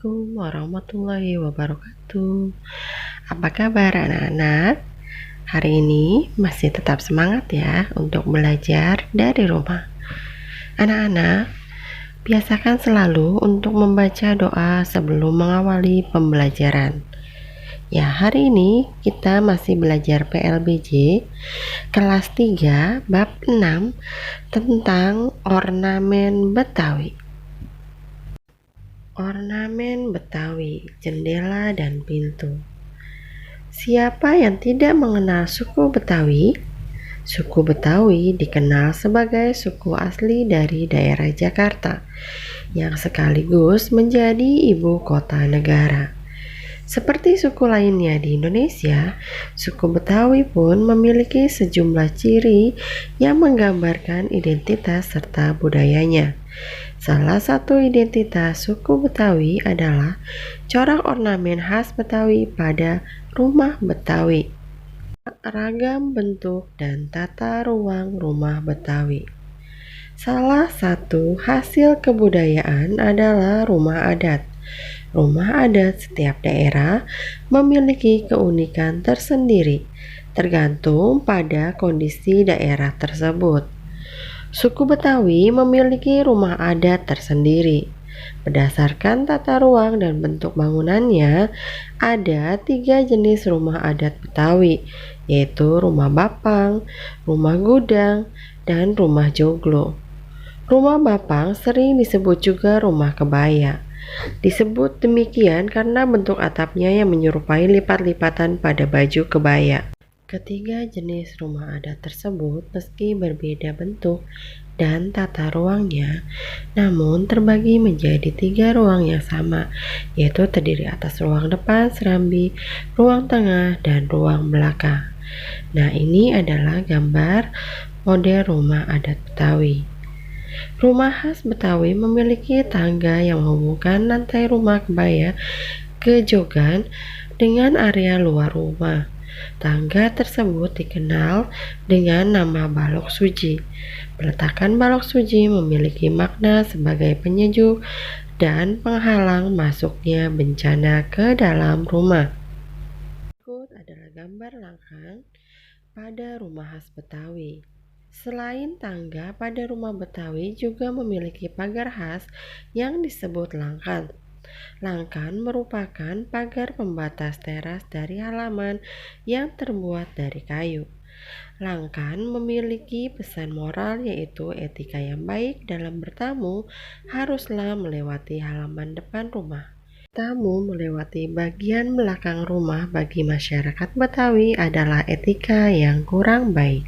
Assalamualaikum warahmatullahi wabarakatuh. Apa kabar anak-anak? Hari ini masih tetap semangat ya untuk belajar dari rumah. Anak-anak, biasakan selalu untuk membaca doa sebelum mengawali pembelajaran. Ya, hari ini kita masih belajar PLBJ kelas 3 bab 6 tentang ornamen Betawi. Ornamen Betawi, jendela dan pintu. Siapa yang tidak mengenal suku Betawi? Suku Betawi dikenal sebagai suku asli dari daerah Jakarta, yang sekaligus menjadi ibu kota negara. Seperti suku lainnya di Indonesia, suku Betawi pun memiliki sejumlah ciri yang menggambarkan identitas serta budayanya. Salah satu identitas suku Betawi adalah corak ornamen khas Betawi pada rumah Betawi. Ragam bentuk dan tata ruang rumah Betawi. Salah satu hasil kebudayaan adalah rumah adat. Rumah adat setiap daerah memiliki keunikan tersendiri, tergantung pada kondisi daerah tersebut. Suku Betawi memiliki rumah adat tersendiri. Berdasarkan tata ruang dan bentuk bangunannya, ada 3 jenis rumah adat Betawi, yaitu rumah bapang, rumah gudang, dan rumah joglo. Rumah bapang sering disebut juga rumah kebaya. Disebut demikian karena bentuk atapnya yang menyerupai lipat-lipatan pada baju kebaya. Ketiga jenis rumah adat tersebut meski berbeda bentuk dan tata ruangnya, namun terbagi menjadi 3 ruang yang sama, yaitu terdiri atas ruang depan, serambi, ruang tengah, dan ruang belakang. Nah, ini adalah gambar model rumah adat Betawi. Rumah khas Betawi memiliki tangga yang menghubungkan lantai rumah kebaya ke jogan dengan area luar rumah. Tangga tersebut dikenal dengan nama balok suji. Peletakan balok suji memiliki makna sebagai penyejuk dan penghalang masuknya bencana ke dalam rumah. Berikut adalah gambar langkang pada rumah khas Betawi. Selain tangga, pada rumah Betawi juga memiliki pagar khas yang disebut langkan. Langkan merupakan pagar pembatas teras dari halaman yang terbuat dari kayu. Langkan memiliki pesan moral, yaitu etika yang baik dalam bertamu haruslah melewati halaman depan rumah. Tamu melewati bagian belakang rumah bagi masyarakat Betawi adalah etika yang kurang baik.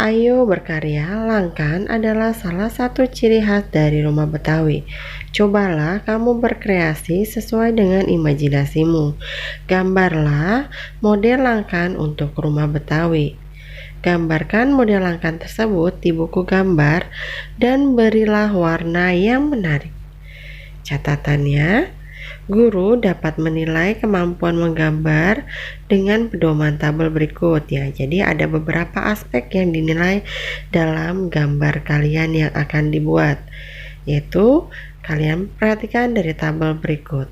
Ayo berkarya, langkan adalah salah satu ciri khas dari rumah Betawi. Cobalah kamu berkreasi sesuai dengan imajinasimu. Gambarlah model langkan untuk rumah Betawi. Gambarkan model langkan tersebut di buku gambar dan berilah warna yang menarik. Catatannya, guru dapat menilai kemampuan menggambar dengan pedoman tabel berikut ya. Jadi ada beberapa aspek yang dinilai dalam gambar kalian yang akan dibuat, yaitu kalian perhatikan dari tabel berikut.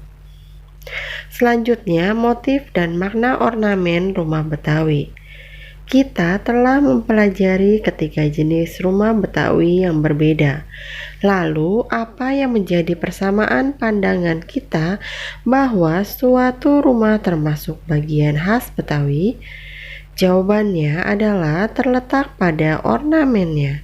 Selanjutnya, motif dan makna ornamen rumah Betawi. Kita telah mempelajari ketiga jenis rumah Betawi yang berbeda. Lalu, apa yang menjadi persamaan pandangan kita bahwa suatu rumah termasuk bagian khas Betawi? Jawabannya adalah terletak pada ornamennya.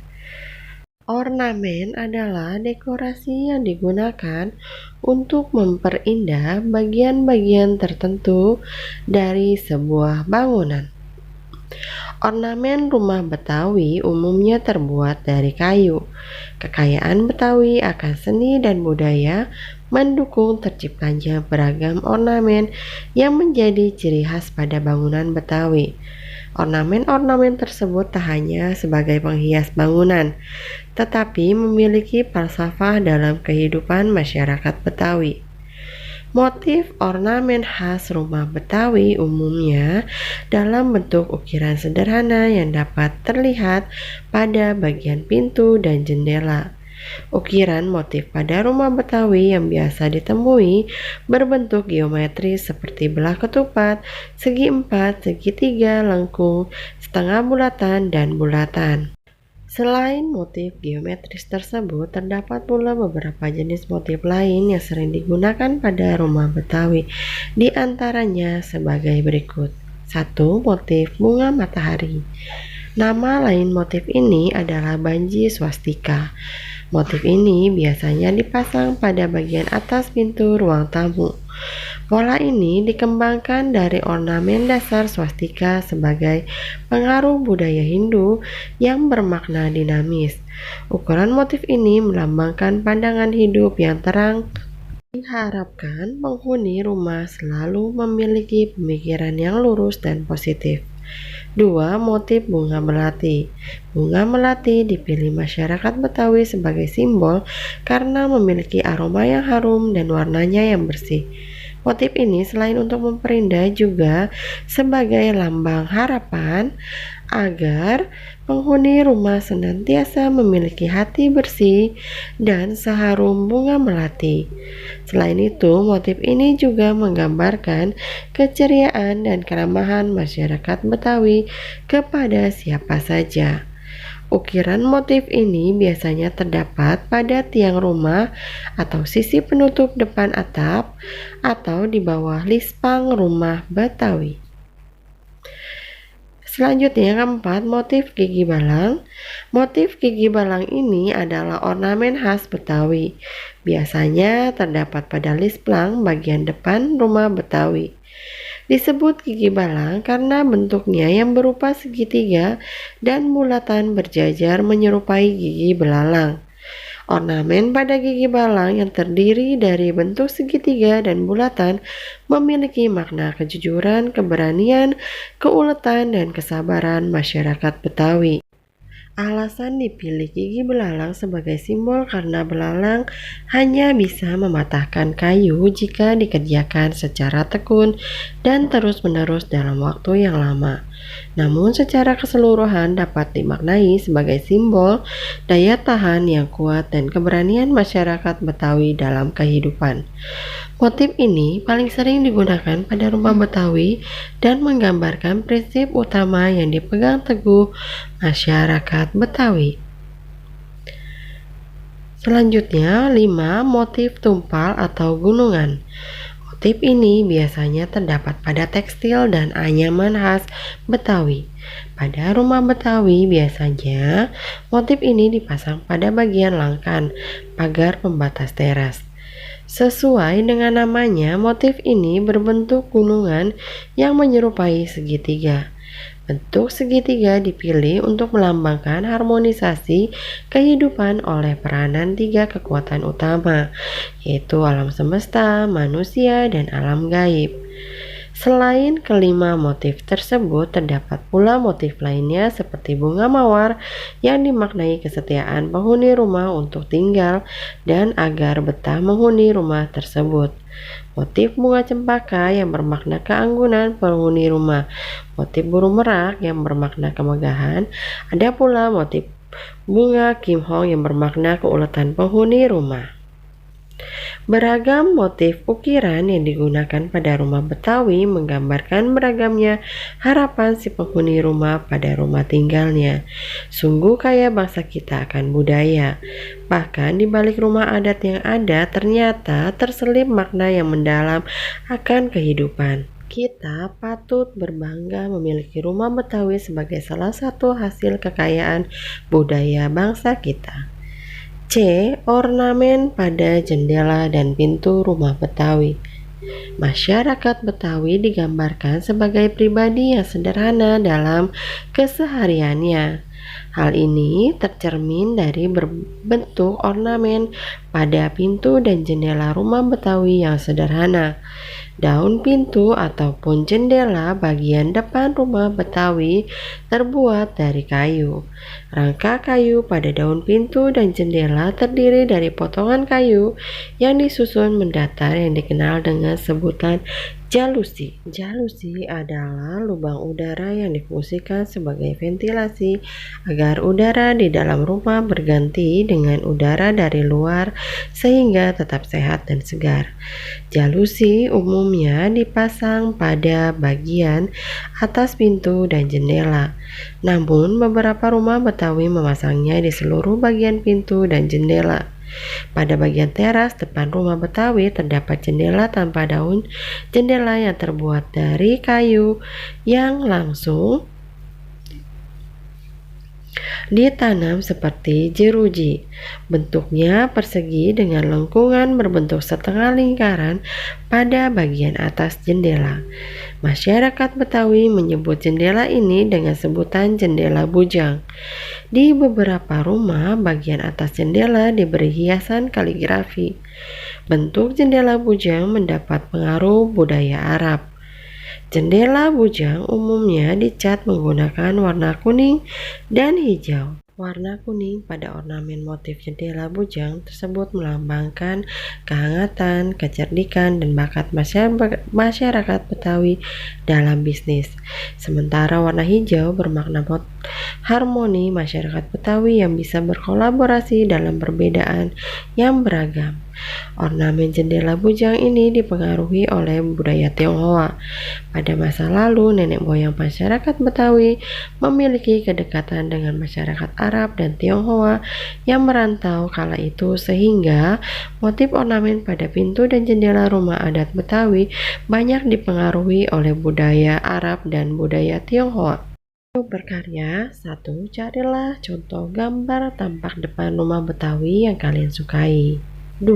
Ornamen adalah dekorasi yang digunakan untuk memperindah bagian-bagian tertentu dari sebuah bangunan. Ornamen rumah Betawi umumnya terbuat dari kayu. Kekayaan Betawi akan seni dan budaya mendukung terciptanya beragam ornamen yang menjadi ciri khas pada bangunan Betawi. Ornamen-ornamen tersebut tak hanya sebagai penghias bangunan, tetapi memiliki falsafah dalam kehidupan masyarakat Betawi. Motif ornamen khas rumah Betawi umumnya dalam bentuk ukiran sederhana yang dapat terlihat pada bagian pintu dan jendela. Ukiran motif pada rumah Betawi yang biasa ditemui berbentuk geometris seperti belah ketupat, segi empat, segitiga, lengkung, setengah bulatan, dan bulatan. Selain motif geometris tersebut, terdapat pula beberapa jenis motif lain yang sering digunakan pada rumah Betawi, di antaranya sebagai berikut. 1. Motif bunga matahari. Nama lain motif ini adalah banji swastika. Motif ini biasanya dipasang pada bagian atas pintu ruang tamu. Pola ini dikembangkan dari ornamen dasar swastika sebagai pengaruh budaya Hindu yang bermakna dinamis. Ukuran motif ini melambangkan pandangan hidup yang terang. Diharapkan penghuni rumah selalu memiliki pemikiran yang lurus dan positif. 2. Motif bunga melati. Bunga melati dipilih masyarakat Betawi sebagai simbol karena memiliki aroma yang harum dan warnanya yang bersih. Motif ini selain untuk memperindah juga sebagai lambang harapan agar penghuni rumah senantiasa memiliki hati bersih dan seharum bunga melati. Selain itu, motif ini juga menggambarkan keceriaan dan keramahan masyarakat Betawi kepada siapa saja. Ukiran motif ini biasanya terdapat pada tiang rumah atau sisi penutup depan atap atau di bawah lispang rumah Betawi. Selanjutnya yang keempat, motif gigi balang. Motif gigi balang ini adalah ornamen khas Betawi. Biasanya terdapat pada lisplang bagian depan rumah Betawi. Disebut gigi balang karena bentuknya yang berupa segitiga dan bulatan berjajar menyerupai gigi belalang. Ornamen pada gigi balang yang terdiri dari bentuk segitiga dan bulatan memiliki makna kejujuran, keberanian, keuletan, dan kesabaran masyarakat Betawi. Alasan dipilih gigi belalang sebagai simbol karena belalang hanya bisa mematahkan kayu jika dikerjakan secara tekun dan terus-menerus dalam waktu yang lama. Namun secara keseluruhan dapat dimaknai sebagai simbol daya tahan yang kuat dan keberanian masyarakat Betawi dalam kehidupan. Motif ini paling sering digunakan pada rumah Betawi dan menggambarkan prinsip utama yang dipegang teguh masyarakat Betawi. Selanjutnya, 5. Motif tumpal atau gunungan. Motif ini biasanya terdapat pada tekstil dan anyaman khas Betawi. Pada rumah Betawi biasanya motif ini dipasang pada bagian langkan, pagar pembatas teras. Sesuai dengan namanya, motif ini berbentuk gunungan yang menyerupai segitiga. Bentuk segitiga dipilih untuk melambangkan harmonisasi kehidupan oleh peranan tiga kekuatan utama, yaitu alam semesta, manusia, dan alam gaib. Selain kelima motif tersebut, terdapat pula motif lainnya seperti bunga mawar yang dimaknai kesetiaan penghuni rumah untuk tinggal dan agar betah menghuni rumah tersebut. Motif bunga cempaka yang bermakna keanggunan penghuni rumah. Motif burung merak yang bermakna kemegahan. Ada pula motif bunga kimhong yang bermakna keuletan penghuni rumah. Beragam motif ukiran yang digunakan pada rumah Betawi menggambarkan beragamnya harapan si penghuni rumah pada rumah tinggalnya. Sungguh kaya bangsa kita akan budaya. Bahkan di balik rumah adat yang ada ternyata terselip makna yang mendalam akan kehidupan. Kita patut berbangga memiliki rumah Betawi sebagai salah satu hasil kekayaan budaya bangsa kita. C. Ornamen pada jendela dan pintu rumah Betawi. Masyarakat Betawi digambarkan sebagai pribadi yang sederhana dalam kesehariannya. Hal ini tercermin dari berbentuk ornamen pada pintu dan jendela rumah Betawi yang sederhana. Daun pintu ataupun jendela bagian depan rumah Betawi terbuat dari kayu. Rangka kayu pada daun pintu dan jendela terdiri dari potongan kayu yang disusun mendatar yang dikenal dengan sebutan jalusi. Jalusi adalah lubang udara yang difungsikan sebagai ventilasi agar udara di dalam rumah berganti dengan udara dari luar sehingga tetap sehat dan segar. Jalusi umumnya dipasang pada bagian atas pintu dan jendela. Namun beberapa rumah Betawi memasangnya di seluruh bagian pintu dan jendela. Pada bagian teras depan rumah Betawi terdapat jendela tanpa daun, jendela yang terbuat dari kayu yang langsung ditanam seperti jeruji. Bentuknya persegi dengan lengkungan berbentuk setengah lingkaran pada bagian atas jendela. Masyarakat Betawi menyebut jendela ini dengan sebutan jendela bujang. Di beberapa rumah, bagian atas jendela diberi hiasan kaligrafi. Bentuk jendela bujang mendapat pengaruh budaya Arab. Jendela bujang umumnya dicat menggunakan warna kuning dan hijau. Warna kuning pada ornamen motif jendela bujang tersebut melambangkan kehangatan, kecerdikan, dan bakat masyarakat Betawi dalam bisnis. Sementara warna hijau bermakna harmoni masyarakat Betawi yang bisa berkolaborasi dalam perbedaan yang beragam. Ornamen jendela bujang ini dipengaruhi oleh budaya Tionghoa. Pada masa lalu, nenek moyang masyarakat Betawi memiliki kedekatan dengan masyarakat Arab dan Tionghoa yang merantau kala itu sehingga motif ornamen pada pintu dan jendela rumah adat Betawi banyak dipengaruhi oleh budaya Arab dan budaya Tionghoa. Untuk berkarya, 1. Carilah contoh gambar tampak depan rumah Betawi yang kalian sukai. 2.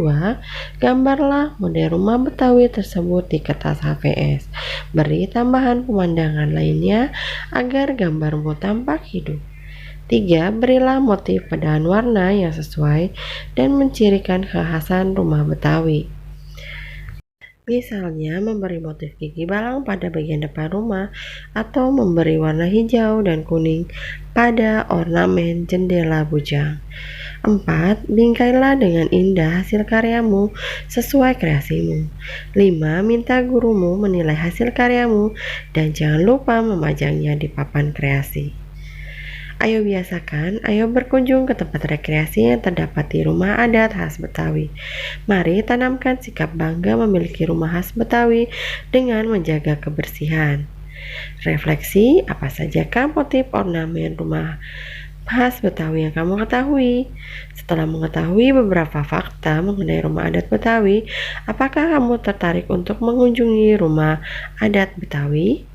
Gambarlah model rumah Betawi tersebut di kertas HVS. Beri tambahan pemandangan lainnya agar gambarmu tampak hidup. 3. Berilah motif padahan warna yang sesuai dan mencirikan kekhasan rumah Betawi. Misalnya memberi motif gigi balang pada bagian depan rumah atau memberi warna hijau dan kuning pada ornamen jendela bujang. 4. Bingkailah dengan indah hasil karyamu sesuai kreasimu. 5. Minta gurumu menilai hasil karyamu dan jangan lupa memajangnya di papan kreasi. Ayo biasakan, ayo berkunjung ke tempat rekreasi yang terdapat di rumah adat khas Betawi. Mari tanamkan sikap bangga memiliki rumah khas Betawi dengan menjaga kebersihan. Refleksi, apa sajakah motif ornamen rumah khas Betawi yang kamu ketahui? Setelah mengetahui beberapa fakta mengenai rumah adat Betawi, apakah kamu tertarik untuk mengunjungi rumah adat Betawi?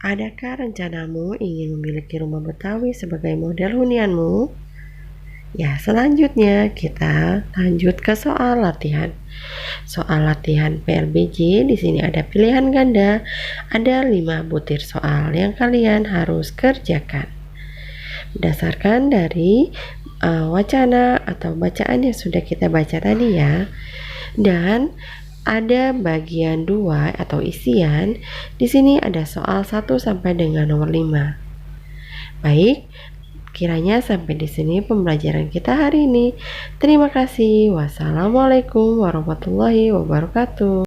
Adakah rencanamu ingin memiliki rumah Betawi sebagai model hunianmu? Ya, selanjutnya kita lanjut ke soal latihan. Soal latihan PLBJ, di sini ada pilihan ganda, ada 5 butir soal yang kalian harus kerjakan. Berdasarkan dari wacana atau bacaan yang sudah kita baca tadi ya. Dan ada bagian 2 atau isian. Di sini ada soal 1 sampai dengan nomor 5. Baik, kiranya sampai di sini pembelajaran kita hari ini. Terima kasih. Wassalamualaikum warahmatullahi wabarakatuh.